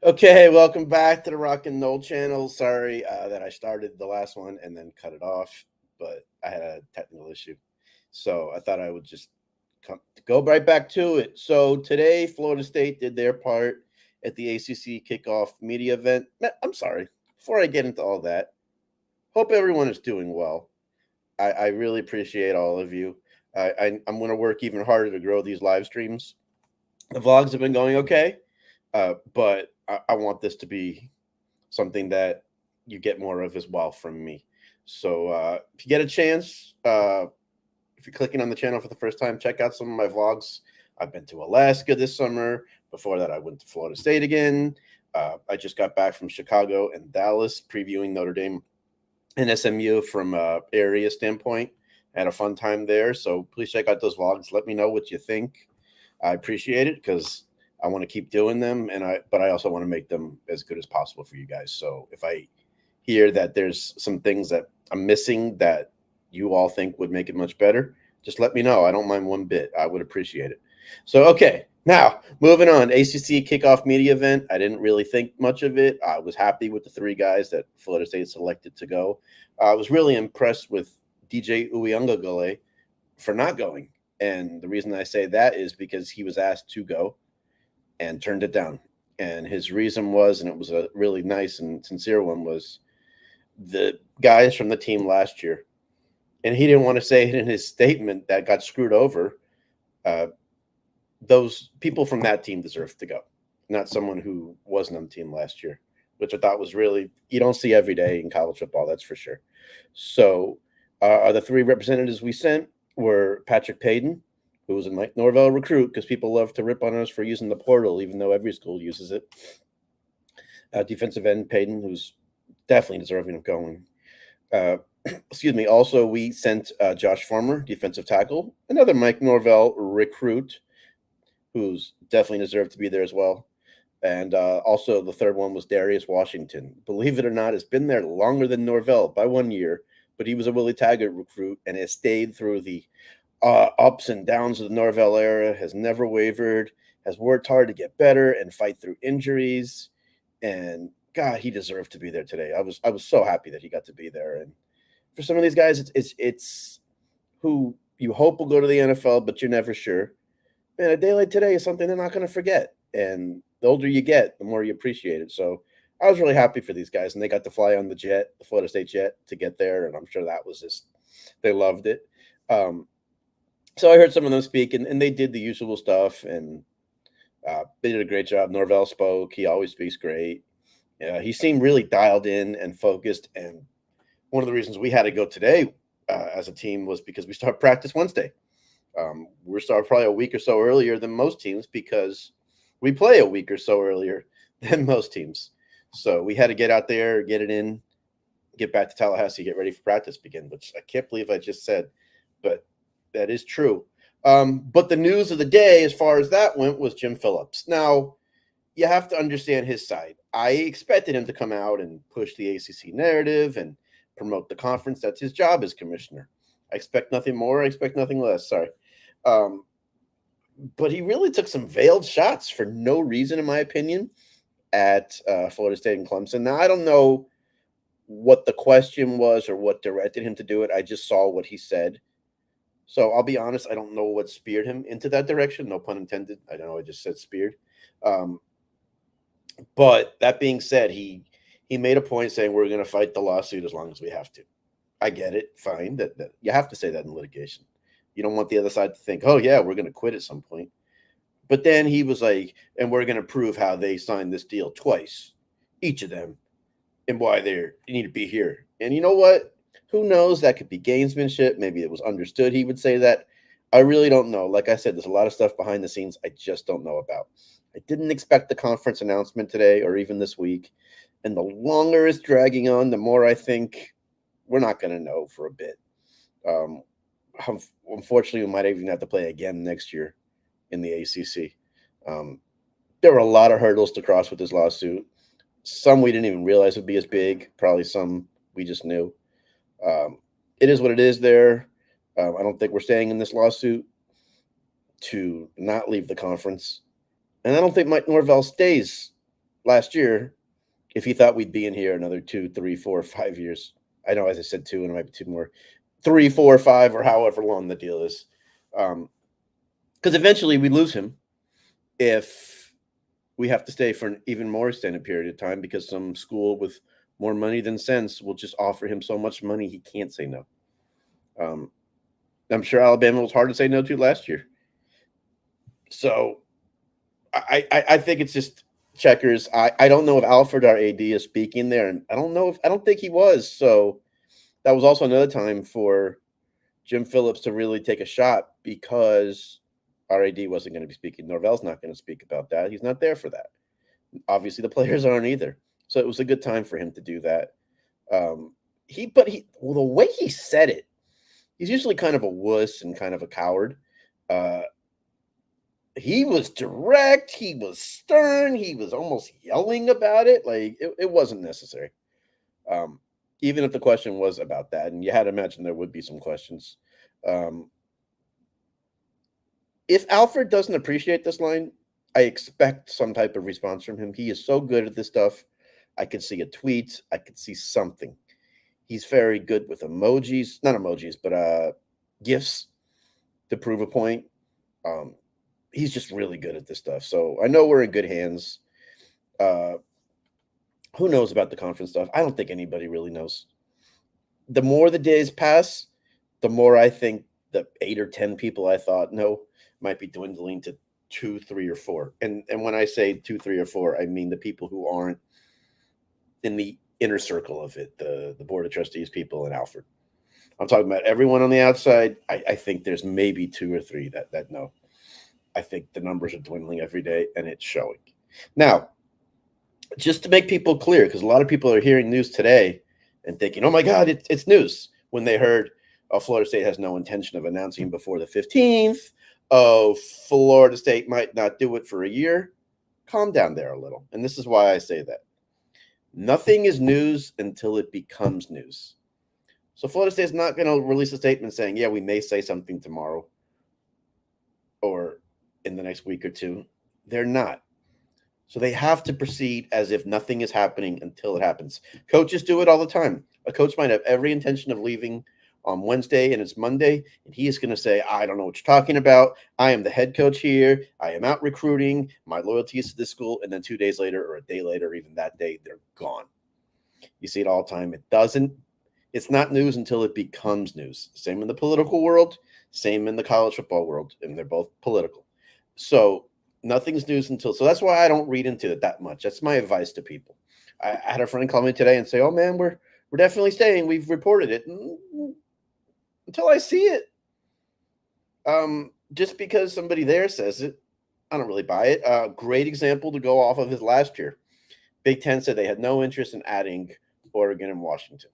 Okay, welcome back to the Rock and Roll channel. Sorry that I started the last one and then cut it off, but I had a technical issue. So I thought I would just go right back to it. So today, Florida State did their part at the ACC Kickoff media event. I'm sorry, before I get into all that, hope everyone is doing well. I really appreciate all of you. I'm going to work even harder to grow these live streams. The vlogs have been going okay, but I want this to be something that you get more of as well from me. So if you get a chance, if you're clicking on the channel for the first time, check out some of my vlogs. I've been to Alaska this summer. Before that, I went to Florida State again. I just got back from Chicago and Dallas, previewing Notre Dame and SMU from a area standpoint. I had a fun time there. So please check out those vlogs. Let me know what you think. I appreciate it because I want to keep doing them, but I also want to make them as good as possible for you guys. So if I hear that there's some things that I'm missing that you all think would make it much better, just let me know. I don't mind one bit. I would appreciate it. So okay, now moving on. ACC kickoff media event. I didn't really think much of it. I was happy with the three guys that Florida State selected to go. I was really impressed with DJ Uyunglele for not going. And the reason I say that is because he was asked to go and turned it down. And his reason was, and it was a really nice and sincere one, was the guys from the team last year. And he didn't want to say it in his statement that got screwed over. Those people from that team deserve to go, not someone who wasn't on the team last year, which I thought was really, you don't see every day in college football, that's for sure. So the three representatives we sent were Patrick Payton, who was a Mike Norvell recruit, because people love to rip on us for using the portal, even though every school uses it. Defensive end Payton, who's definitely deserving of going. Excuse me. Also, we sent Josh Farmer, defensive tackle, another Mike Norvell recruit, who's definitely deserved to be there as well. And also the third one was Darius Washington. Believe it or not, has been there longer than Norvell by 1 year, but he was a Willie Taggart recruit and has stayed through the ups and downs of the Norvell era, has never wavered, has worked hard to get better and fight through injuries. And God, he deserved to be there today. I was so happy that he got to be there. And for some of these guys, it's who you hope will go to the NFL, but you're never sure. Man, a day like today is something they're not going to forget. And the older you get, the more you appreciate it. So I was really happy for these guys, and they got to fly on the jet, the Florida State jet, to get there. And I'm sure that was just, they loved it. So I heard some of them speak, and they did the usual stuff, and they did a great job. Norvell spoke. He always speaks great. He seemed really dialed in and focused. And one of the reasons we had to go today as a team was because we start practice Wednesday. We're starting probably a week or so earlier than most teams because we play a week or so earlier than most teams. So we had to get out there, get it in, get back to Tallahassee, get ready for practice begin, which I can't believe I just said, but that is true. But the news of the day, as far as that went, was Jim Phillips. Now, you have to understand his side. I expected him to come out and push the ACC narrative and promote the conference. That's his job as commissioner. I expect nothing more. I expect nothing less. Sorry. But he really took some veiled shots for no reason, in my opinion, at Florida State and Clemson. Now, I don't know what the question was or what directed him to do it. I just saw what he said. So I'll be honest, I don't know what speared him into that direction. No pun intended. I know I just said speared. But that being said, he made a point saying we're going to fight the lawsuit as long as we have to. I get it. Fine. That you have to say that in litigation. You don't want the other side to think, oh, yeah, we're going to quit at some point. But then he was like, and we're going to prove how they signed this deal twice, each of them, and why they need to be here. And you know what? Who knows? That could be gamesmanship. Maybe it was understood he would say that. I really don't know. Like I said, there's a lot of stuff behind the scenes I just don't know about. I didn't expect the conference announcement today or even this week. And the longer it's dragging on, the more I think we're not going to know for a bit. Unfortunately, we might even have to play again next year in the ACC. There were a lot of hurdles to cross with this lawsuit. Some we didn't even realize would be as big. Probably some we just knew. It is what it is there. I don't think we're staying in this lawsuit to not leave the conference. And I don't think Mike Norvell stays last year, if he thought we'd be in here another 2, 3, 4, 5 years, I know, as I said, 2, and it might be 2 more, 3, 4, 5, or however long the deal is. Because eventually we lose him if we have to stay for an even more extended period of time because some school with more money than sense will just offer him so much money he can't say no. I'm sure Alabama was hard to say no to last year. So I think it's just checkers. I don't know if Alfred, our AD, is speaking there, and I don't think he was. So that was also another time for Jim Phillips to really take a shot because our AD wasn't going to be speaking. Norvell's not going to speak about that. He's not there for that. Obviously, the players aren't either. So it was a good time for him to do that. The way he said it, he's usually kind of a wuss and kind of a coward. He was direct. He was stern. He was almost yelling about it. Like it wasn't necessary. Even if the question was about that, and you had to imagine there would be some questions. If Alfred doesn't appreciate this line, I expect some type of response from him. He is so good at this stuff. I could see a tweet. I could see something. He's very good with emojis, not emojis, but GIFs to prove a point. He's just really good at this stuff. So I know we're in good hands. Who knows about the conference stuff? I don't think anybody really knows. The more the days pass, the more I think the 8 or 10 people I thought no might be dwindling to 2, 3, or 4. And when I say 2, 3, or 4, I mean the people who aren't in the inner circle of it, the board of trustees people and Alfred. I'm talking about everyone on the outside. I think there's maybe 2 or 3 that know. I think the numbers are dwindling every day, and it's showing. Now, just to make people clear, because a lot of people are hearing news today and thinking, oh, my God, it's news, when they heard Florida State has no intention of announcing before the 15th. Oh, Florida State might not do it for a year. Calm down there a little. And this is why I say that. Nothing is news until it becomes news. So Florida State is not going to release a statement saying, yeah, we may say something tomorrow or in the next week or two. They're not. So they have to proceed as if nothing is happening until it happens. Coaches do it all the time. A coach might have every intention of leaving on Wednesday and it's Monday, and he is going to say, I don't know what you're talking about. I am the head coach here. I am out recruiting. My loyalty is to this school. And then 2 days later or a day later, or even that day, they're gone. You see it all the time. It's not news until it becomes news. Same in the political world, same in the college football world, and they're both political. So nothing's news until, so that's why I don't read into it that much. That's my advice to people. I had a friend call me today and say, oh man, we're definitely staying. We've reported it. Until I see it. Just because somebody there says it, I don't really buy it. Great example to go off of is last year. Big Ten said they had no interest in adding Oregon and Washington.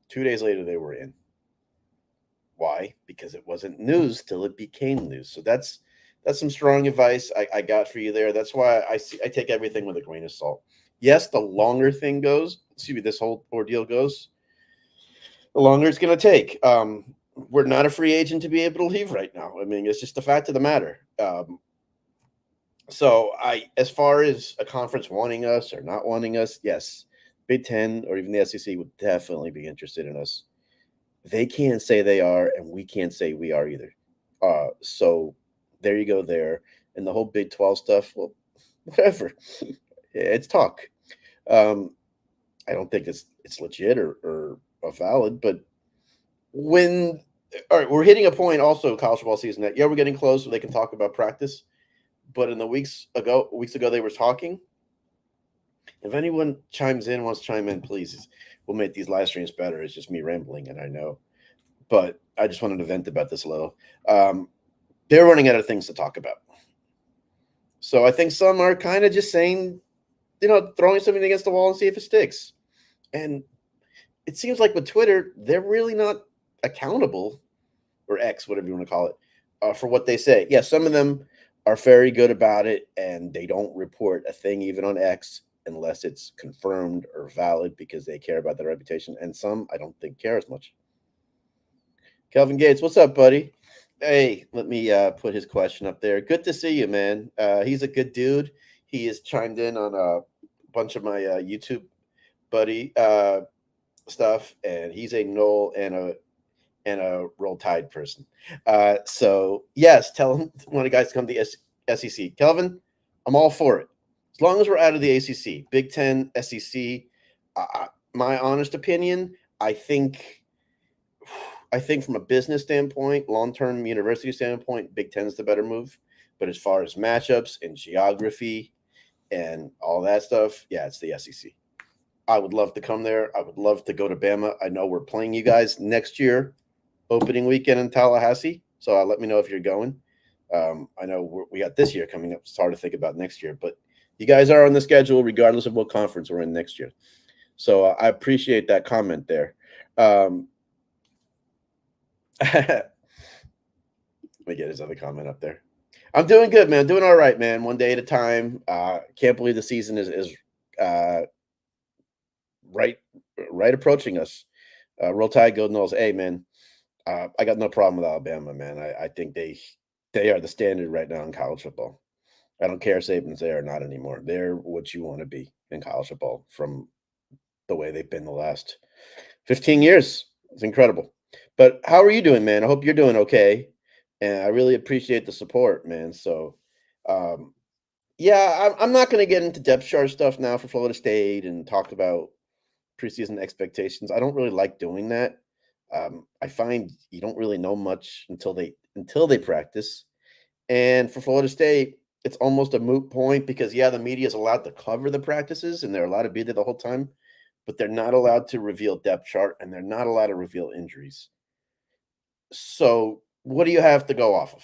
2 days later, they were in. Why? Because it wasn't news till it became news. So that's some strong advice I got for you there. That's why I take everything with a grain of salt. Yes, the longer thing goes, this whole ordeal goes, the longer it's going to take. We're not a free agent to be able to leave right now. I mean, it's just the fact of the matter. So as far as a conference wanting us or not wanting us, yes, Big Ten or even the SEC would definitely be interested in us. They can't say they are, and we can't say we are either. So there you go there. And the whole Big 12 stuff, well, whatever. It's talk. I don't think it's legit or valid, but all right, we're hitting a point also college football season that, we're getting close so they can talk about practice. But in the weeks ago they were talking. If anyone wants to chime in, please. We'll make these live streams better. It's just me rambling, and I know. But I just wanted to vent about this a little. They're running out of things to talk about. So I think some are kind of just saying, throwing something against the wall and see if it sticks. And it seems like with Twitter, they're really not accountable, or X, whatever you want to call it, for what they say. Yeah, some of them are very good about it, and they don't report a thing even on X unless it's confirmed or valid because they care about their reputation. And some, I don't think, care as much. Kelvin Gates, what's up, buddy? Hey, let me put his question up there. Good to see you, man. He's a good dude. He has chimed in on bunch of my YouTube buddy stuff, and he's a Knoll and a Roll Tide person. So yes, tell him one of the guys to come to the SEC. Kelvin, I'm all for it as long as we're out of the ACC, Big Ten, SEC. My honest opinion, I think from a business standpoint, long-term university standpoint, Big Ten is the better move. But as far as matchups and geography and all that stuff, yeah, it's the SEC. I would love to come there. I would love to go to Bama. I know we're playing you guys next year, opening weekend in Tallahassee. So let me know if you're going. I know we got this year coming up. It's hard to think about next year, but you guys are on the schedule regardless of what conference we're in next year. So I appreciate that comment there. Let me get his other comment up there. I'm doing good, man. Doing all right, man. One day at a time. Can't believe the season is right approaching us. Roll Tide, go Knowles. Hey, man, I got no problem with Alabama, man. I think they are the standard right now in college football. I don't care if Saban's there or not anymore. They're what you want to be in college football from the way they've been the last 15 years. It's incredible. But how are you doing, man? I hope you're doing okay. And I really appreciate the support, man. So, yeah, I'm not going to get into depth chart stuff now for Florida State and talk about preseason expectations. I don't really like doing that. I find you don't really know much until they practice. And for Florida State, it's almost a moot point because, yeah, the media is allowed to cover the practices and they're allowed to be there the whole time, but they're not allowed to reveal depth chart and they're not allowed to reveal injuries. So what do you have to go off of?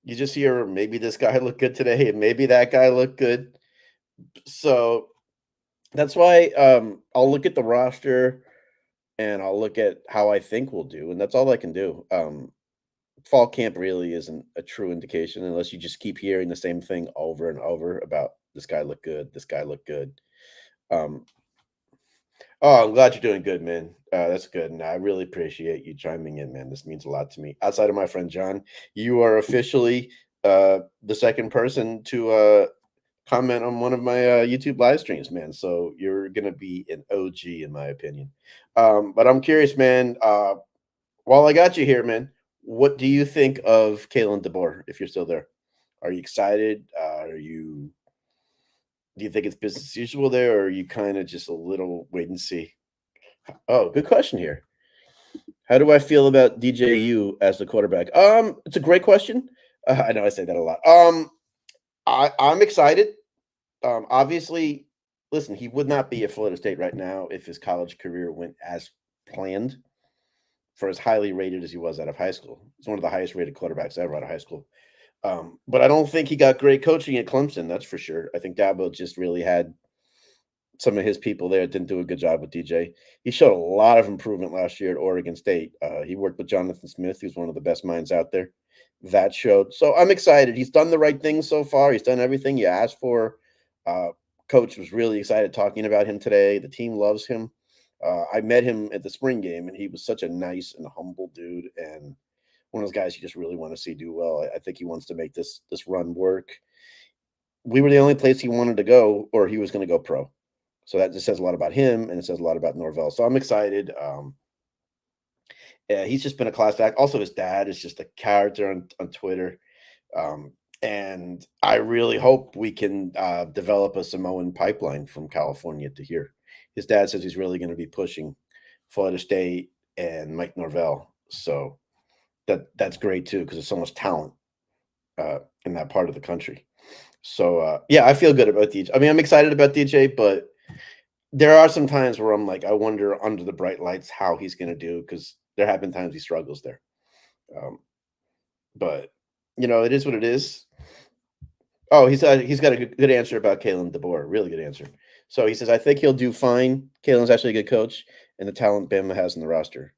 You just hear maybe this guy looked good today and maybe that guy looked good. So that's why I'll look at the roster and I'll look at how I think we'll do, and that's all I can do. Fall camp really isn't a true indication unless you just keep hearing the same thing over and over about this guy looked good, this guy looked good. Oh, I'm glad you're doing good, man. That's good, and I really appreciate you chiming in, man. This means a lot to me. Outside of my friend John, you are officially the second person to comment on one of my YouTube live streams, man. So you're gonna be an OG in my opinion. But I'm curious, man. While I got you here, man, what do you think of Kalen DeBoer? If you're still there, are you excited? Do you think it's business as usual there, or are you kind of just a little wait and see? Oh, good question here. How do I feel about DJU as the quarterback? It's a great question. I know I say that a lot. I'm excited. Obviously, listen, he would not be at Florida State right now if his college career went as planned for as highly rated as he was out of high school. He's one of the highest rated quarterbacks ever out of high school. But I don't think he got great coaching at Clemson, that's for sure. I think Dabo just really had some of his people there didn't do a good job with DJ. He showed a lot of improvement last year at Oregon State. He worked with Jonathan Smith, who's one of the best minds out there. That showed. So I'm excited. He's done the right things so far. He's done everything you asked for. Coach was really excited talking about him today. The team loves him. I met him at the spring game, and he was such a nice and humble dude, and one of those guys you just really want to see do well. I think he wants to make this run work. We were the only place he wanted to go, or he was going to go pro. So that just says a lot about him, and it says a lot about Norvell. So I'm excited. Yeah, he's just been a class act. Also, his dad is just a character on Twitter. And I really hope we can develop a Samoan pipeline from California to here. His dad says he's really going to be pushing Florida State and Mike Norvell. So that's great, too, because there's so much talent in that part of the country. So, yeah, I feel good about DJ. I mean, I'm excited about DJ, but there are some times where I'm like, I wonder under the bright lights how he's going to do, because there have been times he struggles there. But, it is what it is. Oh, he's got a good answer about Kalen DeBoer. Really good answer. So he says, I think he'll do fine. Kalen's actually a good coach, and the talent Bama has in the roster.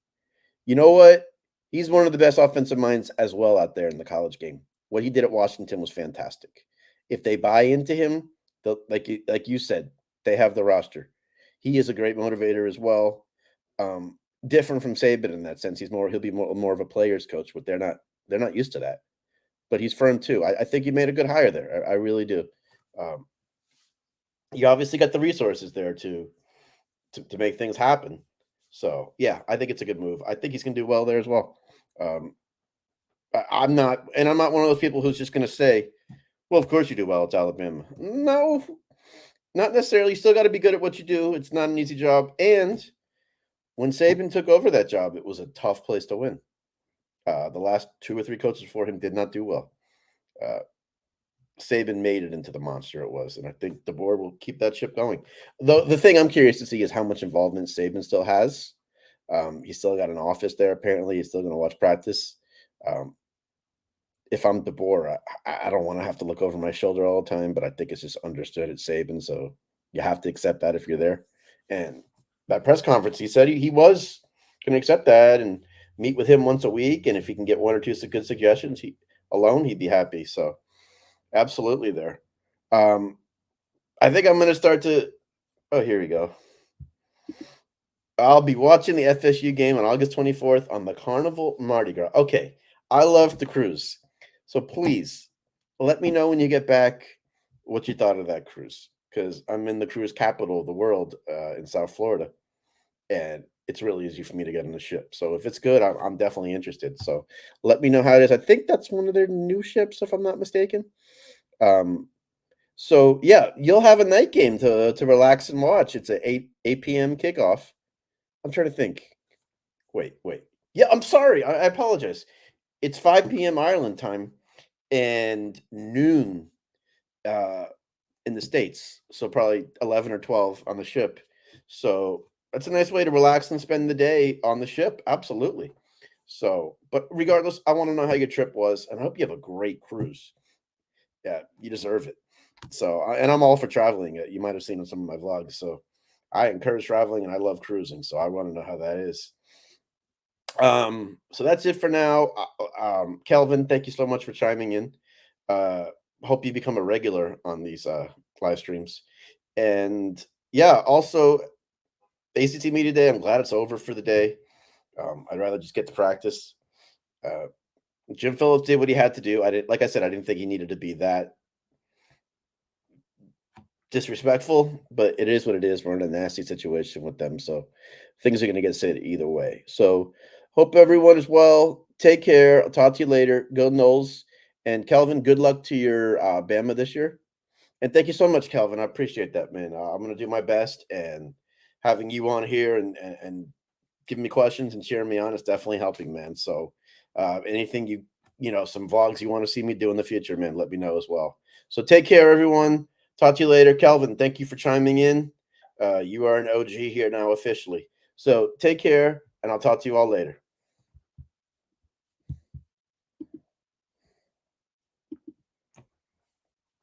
You know what? He's one of the best offensive minds as well out there in the college game. What he did at Washington was fantastic. If they buy into him, like you said, they have the roster. He is a great motivator as well. Different from Saban in that sense. He'll be more of a player's coach, but they're not used to that. But he's firm too. I think he made a good hire there. I really do. you obviously got the resources there to make things happen. So yeah, I think it's a good move. I think he's going to do well there as well. Um, I'm not, and I'm not one of those people who's just going to say, "Well, of course you do well. It's Alabama." No, not necessarily. You still got to be good at what you do. It's not an easy job. And when Saban took over that job, it was a tough place to win. The last 2 or 3 coaches before him did not do well. Uh, Saban made it into the monster it was, and I think the board will keep that ship going. Though the thing I'm curious to see is how much involvement Saban still has. He's still got an office there. Apparently, he's still going to watch practice. Um, if I'm DeBoer, I don't want to have to look over my shoulder all the time, but I think it's just understood at Saban, so you have to accept that if you're there. And that press conference, he said he was going to accept that and meet with him once a week, and if he can get 1 or 2 good suggestions, he'd be happy. So absolutely there. I think I'm going to start to. Oh, here we go. I'll be watching the FSU game on August 24th on the Carnival Mardi Gras. Okay, I love the cruise. So please let me know when you get back what you thought of that cruise, because I'm in the cruise capital of the world in South Florida, and it's really easy for me to get on the ship. So if it's good, I'm definitely interested. So let me know how it is. I think that's one of their new ships, if I'm not mistaken. So yeah, you'll have a night game to relax and watch. It's a 8 p.m. kickoff. I'm trying to think. Wait. Yeah, I'm sorry. I apologize. It's 5 p.m. Ireland time and noon uh, in the States. So probably 11 or 12 on the ship. So that's a nice way to relax and spend the day on the ship. Absolutely. So, but regardless, I want to know how your trip was, and I hope you have a great cruise. Yeah, you deserve it. So, and I'm all for traveling. You might have seen in some of my vlogs. So, I encourage traveling, and I love cruising. So, I want to know how that is. So that's it for now. Kelvin, thank you so much for chiming in. Uh, Hope you become a regular on these live streams. And yeah, also ACT Media Day. I'm glad it's over for the day. I'd rather just get to practice. Uh, Jim Phillips did what he had to do. Like I said, I didn't think he needed to be that disrespectful, but it is what it is. We're in a nasty situation with them, so things are going to get said either way. So, hope everyone is well. Take care. I'll talk to you later. Go Knowles. And Kelvin, good luck to your Bama this year. And thank you so much, Kelvin. I appreciate that, man. I'm going to do my best, and having you on here and giving me questions and cheering me on is definitely helping, man. So, anything some vlogs you want to see me do in the future, man, let me know as well. So, take care, everyone. Talk to you later. Kelvin, thank you for chiming in. You are an OG here now officially. So, take care, and I'll talk to you all later.